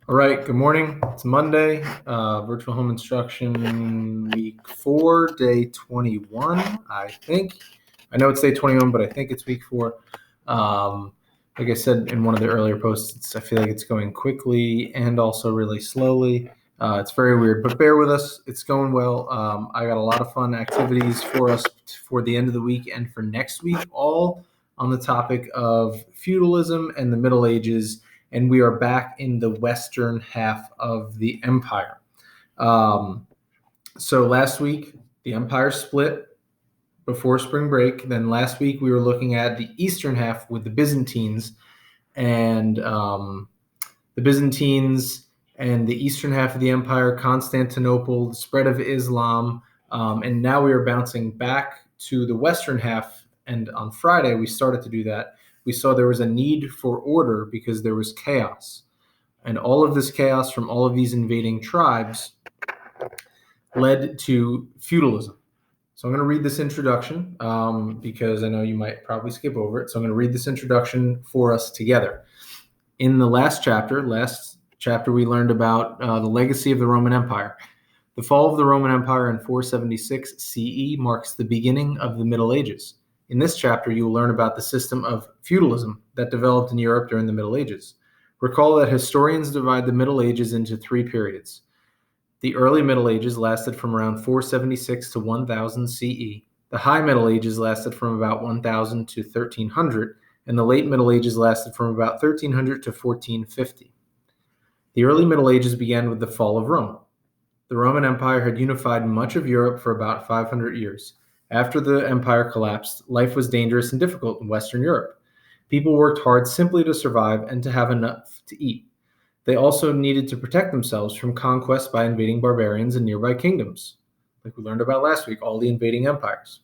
All right, good morning. It's Monday, virtual home instruction week 4, day 21, I think. I know it's day 21, but I think it's week 4. Like I said in one of the earlier posts, I feel like it's going quickly and also really slowly. It's very weird, but bear with us. It's going well. I got a lot of fun activities for us for the end of the week and for next week, all on the topic of feudalism and the Middle Ages, and we are back in the western half of the empire. So last week, the empire split before spring break. Then last week, we were looking at the eastern half with the Byzantines and the Byzantines and the eastern half of the empire, Constantinople, the spread of Islam. And now we are bouncing back to the western half. And on Friday, we started to do that. We saw there was a need for order because there was chaos. And all of this chaos from all of these invading tribes led to feudalism. So I'm going to read this introduction because I know you might probably skip over it. So I'm going to read this introduction for us together. In the last chapter, we learned about the legacy of the Roman Empire. The fall of the Roman Empire in 476 CE marks the beginning of the Middle Ages. In this chapter, you will learn about the system of feudalism that developed in Europe during the Middle Ages. Recall that historians divide the Middle Ages into 3 periods. The early Middle Ages lasted from around 476 to 1000 CE. The High Middle Ages lasted from about 1000 to 1300, and the Late Middle Ages lasted from about 1300 to 1450. The early Middle Ages began with the fall of Rome. The Roman Empire had unified much of Europe for about 500 years. After the empire collapsed, life was dangerous and difficult in Western Europe. People worked hard simply to survive and to have enough to eat. They also needed to protect themselves from conquest by invading barbarians and nearby kingdoms. Like we learned about last week, all the invading empires,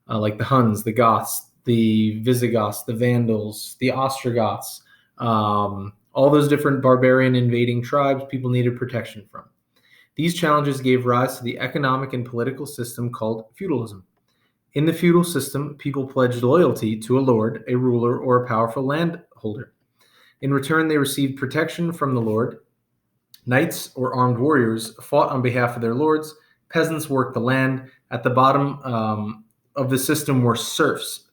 like the Huns, the Goths, the Visigoths, the Vandals, the Ostrogoths, all those different barbarian invading tribes people needed protection from. These challenges gave rise to the economic and political system called feudalism. In the feudal system, people pledged loyalty to a lord, a ruler, or a powerful landholder. In return, they received protection from the lord. Knights or armed warriors fought on behalf of their lords. Peasants worked the land. At the bottom of the system were serfs.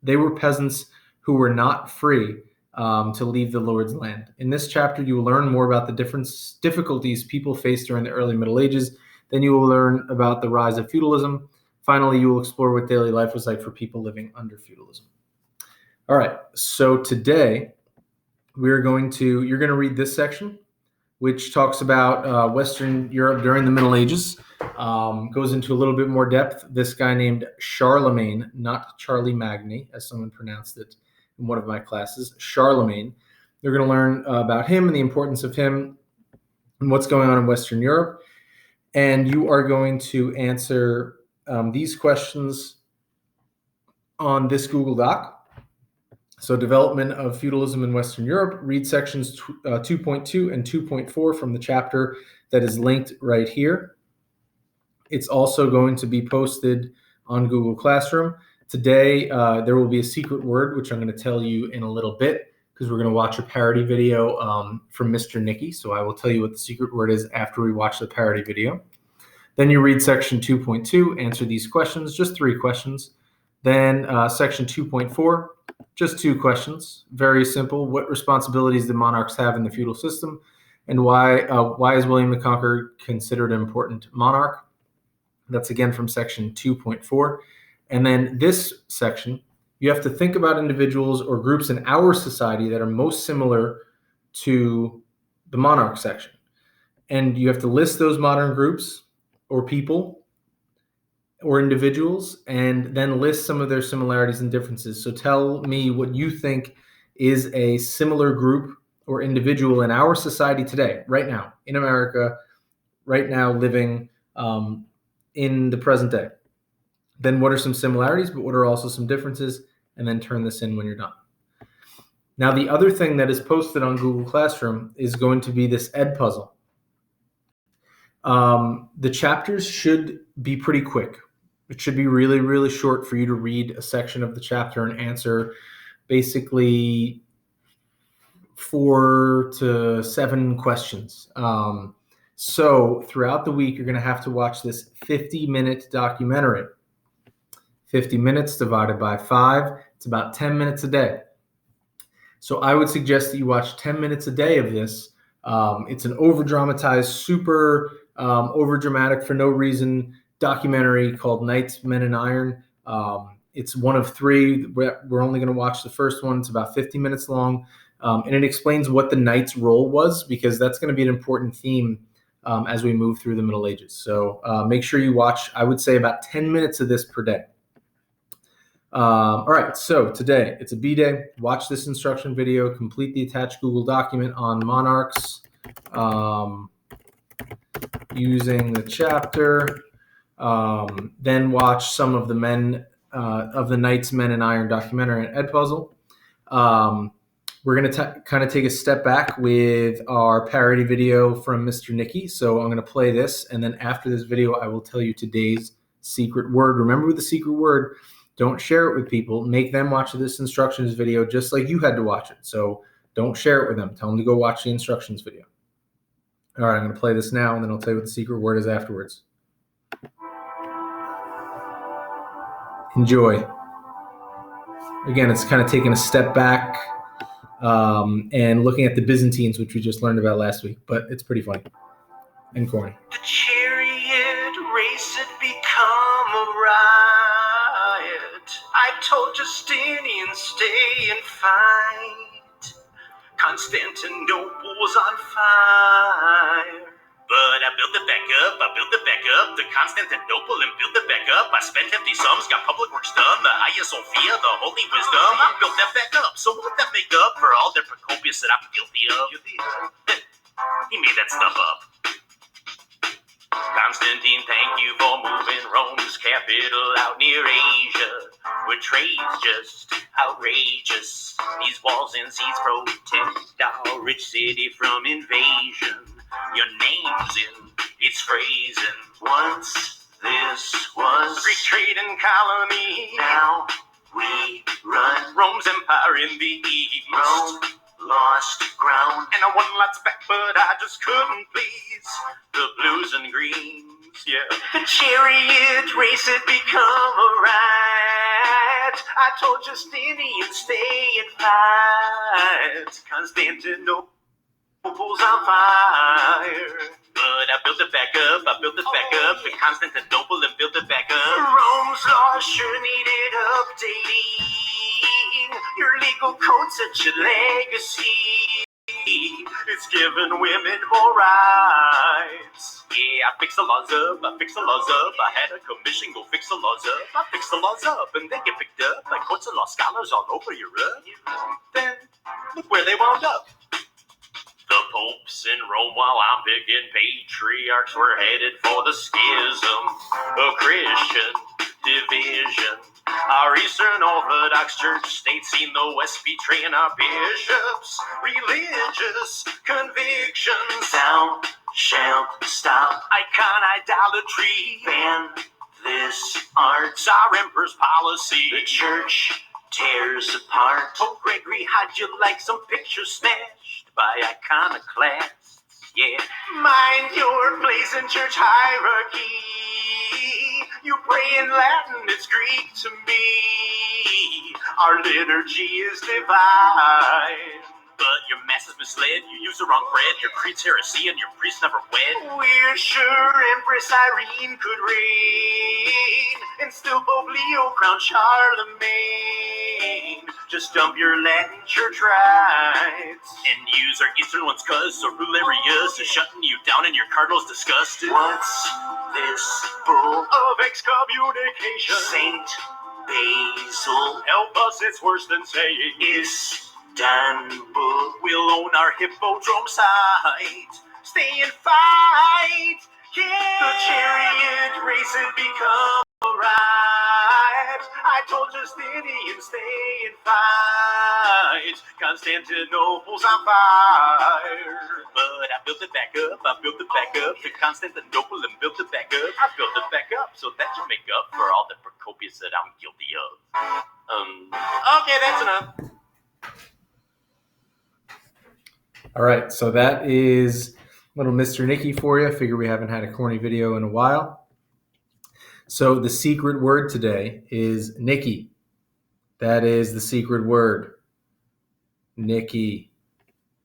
They were peasants who were not free to leave the Lord's land. In this chapter, you will learn more about the difficulties people faced during the early Middle Ages. Then you will learn about the rise of feudalism. Finally, you will explore what daily life was like for people living under feudalism. All right, so today you're going to read this section, which talks about Western Europe during the Middle Ages. Goes into a little bit more depth. This guy named Charlemagne, not Charlie Magny, as someone pronounced it in one of my classes, Charlemagne. They're going to learn about him and the importance of him and what's going on in Western Europe. And you are going to answer these questions on this Google Doc. So development of feudalism in Western Europe, read sections 2.2 and 2.4 from the chapter that is linked right here. It's also going to be posted on Google Classroom. Today, there will be a secret word, which I'm going to tell you in a little bit, because we're going to watch a parody video from Mr. Nicky. So I will tell you what the secret word is after we watch the parody video. Then you read section 2.2, answer these questions, just 3 questions. Then section 2.4, just 2 questions, very simple. What responsibilities did monarchs have in the feudal system? And why is William the Conqueror considered an important monarch? That's again from section 2.4. And then this section, you have to think about individuals or groups in our society that are most similar to the monarch section. And you have to list those modern groups or people or individuals, and then list some of their similarities and differences. So tell me what you think is a similar group or individual in our society today, right now, in America, right now, living in the present day. Then what are some similarities, but what are also some differences? And then turn this in when you're done. Now, the other thing that is posted on Google Classroom is going to be this Ed puzzle. The chapters should be pretty quick. It should be really, really short for you to read a section of the chapter and answer basically 4 to 7 questions. So throughout the week, you're going to have to watch this 50-minute documentary. 50 minutes divided by 5. It's about 10 minutes a day. So I would suggest that you watch 10 minutes a day of this. It's an over-dramatized, super over-dramatic for no reason documentary called Knights, Men in Iron. It's one of 3. We're only going to watch the first one. It's about 50 minutes long. And it explains what the knight's role was, because that's going to be an important theme as we move through the Middle Ages. So make sure you watch, I would say, about 10 minutes of this per day. All right, so today it's a B-Day. Watch this instruction video, complete the attached Google document on monarchs using the chapter, then watch some of the Knights, Men in Iron documentary and Edpuzzle. We're going to kind of take a step back with our parody video from Mr. Nicky. So I'm going to play this, and then after this video, I will tell you today's secret word. Remember, with the secret word, don't share it with people. Make them watch this instructions video just like you had to watch it. So don't share it with them. Tell them to go watch the instructions video. All right, I'm going to play this now, and then I'll tell you what the secret word is afterwards. Enjoy. Again, it's kind of taking a step back and looking at the Byzantines, which we just learned about last week, but it's pretty funny and corny. The chariot race had become a riot. I told Justinian, stay and fight. Constantinople was on fire. But I built it back up, to Constantinople and built it back up. I spent hefty sums, got public works done, the Hagia Sophia, the Holy Wisdom. I built that back up, so what would that make up for all the Procopius that I'm guilty of? He made that stuff up. Constantine, thank you for moving Rome's capital out near Asia, where trade's just outrageous. These walls and seas protect our rich city from invasion. Your name's in its phrasing. Once this was free trade and colony. Now we run Rome's empire in the east. Rome lost ground, and I won lots back, but I just couldn't please the blues and greens. Yeah, the chariot race had become a riot. I told Justinian, stay and fight. Constantinople was on fire. But I built it back up, to Constantinople and built it back up. Rome's laws sure needed updating. Your legal code's such a legacy. It's giving women more rights. Yeah, I fixed the laws up, I had a commission go fix the laws up. I fixed the laws up, and they get picked up by courts and law scholars all over Europe. Then, look where they wound up. The popes in Rome, while I'm picking patriarchs, were headed for the schism, a Christian division. Our Eastern Orthodox Church state seen the West betraying our bishops' religious convictions. Thou shalt stop icon idolatry. Ban this art. Our emperor's policy. The church tears apart. Pope Gregory, how'd you like some pictures smashed by iconoclasts? Yeah. Mind your place in church hierarchy. You pray in Latin, it's Greek to me. Our liturgy is divine. But your mass is misled, you use the wrong bread, your creed's heresy, and your priest never wed. We're sure Empress Irene could reign, and still Pope Leo crown Charlemagne. Just dump your Latin church rites, and use our Eastern ones, cause Aurelius is shutting you down and your cardinal's disgusted. What's this bull of excommunication? Saint Basil, help us, it's worse than saying Istanbul. We'll own our hippodrome site. Stay and fight. Yeah. The chariot race had become a riot. I told Justinian, stay and fight. Constantinople's on fire. But I built it back up, to Constantinople and built it back up. I built it back up so that you make up for all the Procopius that I'm guilty of. Okay, that's enough. All right, so that is little Mr. Nicky for you. Figure we haven't had a corny video in a while. So the secret word today is Nicky. That is the secret word, Nicky.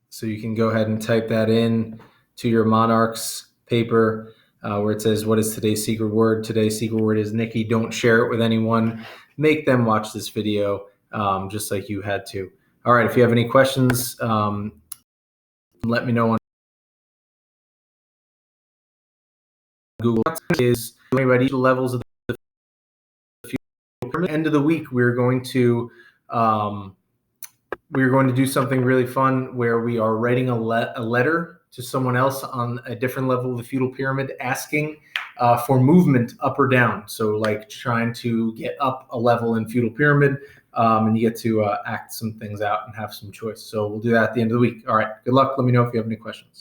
So you can go ahead and type that in to your Monarchs paper where it says, what is today's secret word? Today's secret word is Nicky. Don't share it with anyone. Make them watch this video just like you had to. All right, if you have any questions, let me know on Google. Is about each levels of the pyramid. End of the week, we're going to do something really fun where we are writing a letter to someone else on a different level of the feudal pyramid, asking for movement up or down. So like trying to get up a level in feudal pyramid, and you get to act some things out and have some choice. So we'll do that at the end of the week. All right, good luck. Let me know if you have any questions.